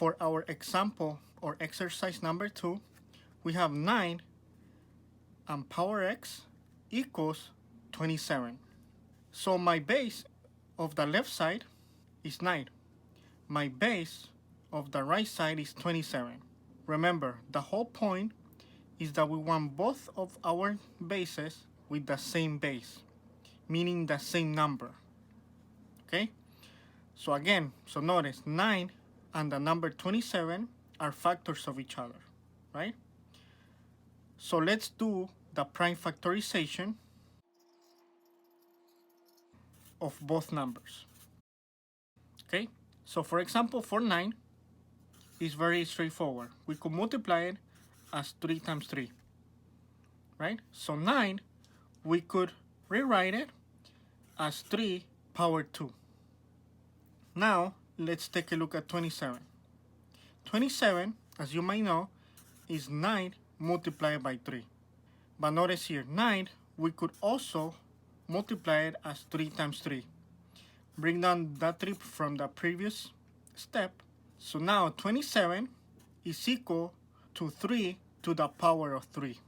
for our example or exercise number 2, we have 9 and power x equals 27. So my base of the left side is 9. My base of the right side is 27. Remember, the whole point is that we want both of our bases with the same base, meaning the same number. Okay? So again, so notice 9 and the number 27 are factors of each other, right? So let's do the prime factorization of both numbers. Okay? So for example, for 9, it's very straightforward. We could multiply it as 3 times 3, right? So 9, we could rewrite it as 3 power 2. Now, let's take a look at 27. 27, as you might know, is 9 multiplied by 3. But notice here, 9, we could also multiply it as 3 times 3. Bring down that 3 from the previous step. So now 27 is equal to 3 to the power of 3.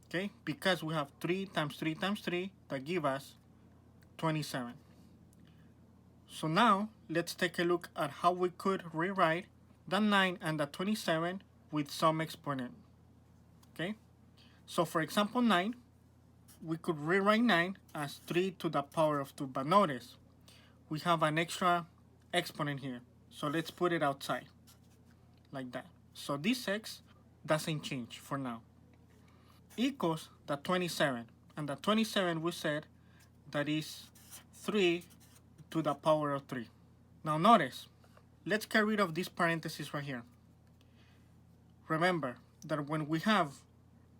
Okay, because we have 3 times 3 times 3 that give us 27. So now let's take a look at how we could rewrite the 9 and the 27 with some exponent. Okay, so for example 9, we could rewrite 9 as 3 to the power of 2. But notice, we have an extra exponent here. So let's put it outside, like that. So this x doesn't change for now. Equals the 27. And the 27 we said that is 3 to the power of 3. Now notice, let's get rid of this parenthesis right here. Remember that when we have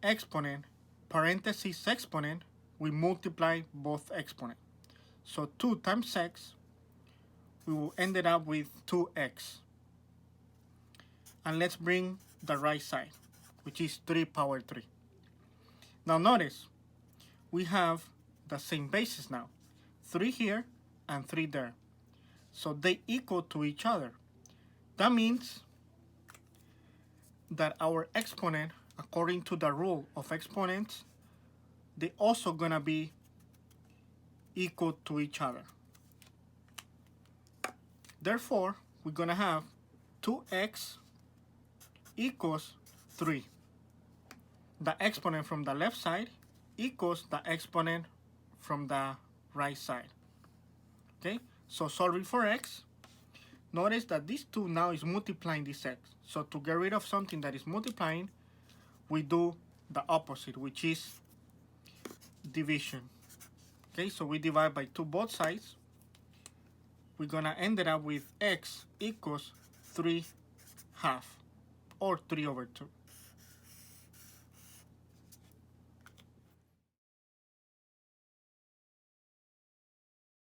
exponent, parenthesis exponent, we multiply both exponents. So 2 times x, we will end it up with 2x. And let's bring the right side, which is 3 power 3. Now notice, we have the same basis now. 3 here and 3 there. So they equal to each other. That means that our exponent, according to the rule of exponents, they also gonna be equal to each other. Therefore, we're gonna have 2x equals 3. The exponent from the left side equals the exponent from the right side. Okay, so solving for x, notice that this 2 now is multiplying this x. So to get rid of something that is multiplying, we do the opposite, which is division. Okay, so we divide by 2 both sides. We're gonna end it up with x equals 3 half, or 3 over 2.